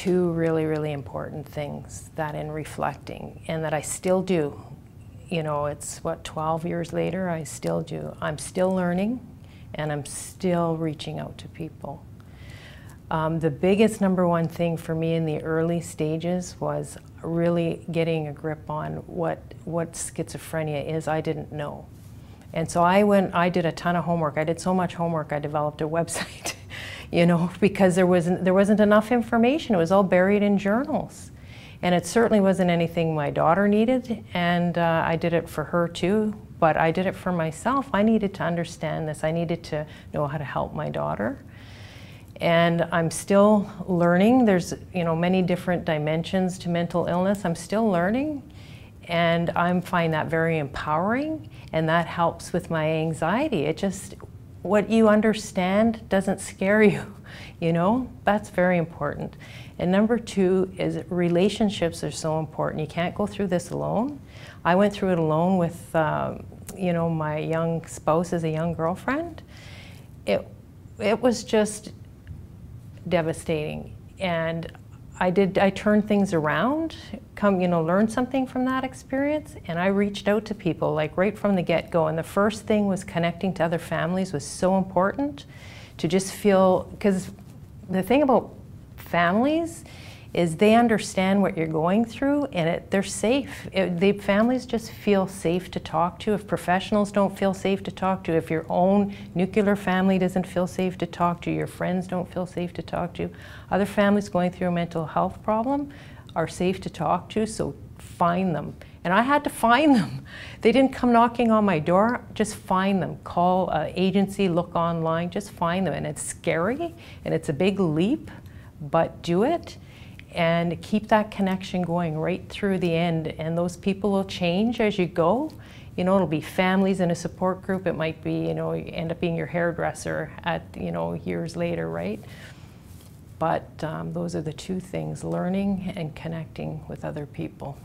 two really, really important things that in reflecting, and that I still do. You know, it's what, 12 years later, I still do. I'm still learning, and I'm still reaching out to people. The biggest number one thing for me in the early stages was really getting a grip on what schizophrenia is. I didn't know. And so I did a ton of homework. I did so much homework, I developed a website, you know, because there wasn't enough information. It was all buried in journals. And it certainly wasn't anything my daughter needed, and I did it for her too, but I did it for myself. I needed to understand this. I needed to know how to help my daughter. And I'm still learning. There's, you know, many different dimensions to mental illness. I'm still learning, and I find that very empowering, and that helps with my anxiety. It just, what you understand doesn't scare you, you know? That's very important. And number two is relationships are so important. You can't go through this alone. I went through it alone with, you know, my young spouse as a young girlfriend. It was just devastating. And I turned things around, you know, learned something from that experience, and I reached out to people like right from the get-go. And the first thing was connecting to other families was so important to just feel, because the thing about families is they understand what you're going through, and they're safe. The families just feel safe to talk to. If professionals don't feel safe to talk to, if your own nuclear family doesn't feel safe to talk to, your friends don't feel safe to talk to, other families going through a mental health problem are safe to talk to, so find them. And I had to find them. They didn't come knocking on my door, just find them. Call an agency, look online, just find them. And it's scary, and it's a big leap, but do it. And keep that connection going right through the end. And those people will change as you go. You know, it'll be families in a support group. It might be, you know, you end up being your hairdresser at, you know, years later, right? But those are the two things, learning and connecting with other people.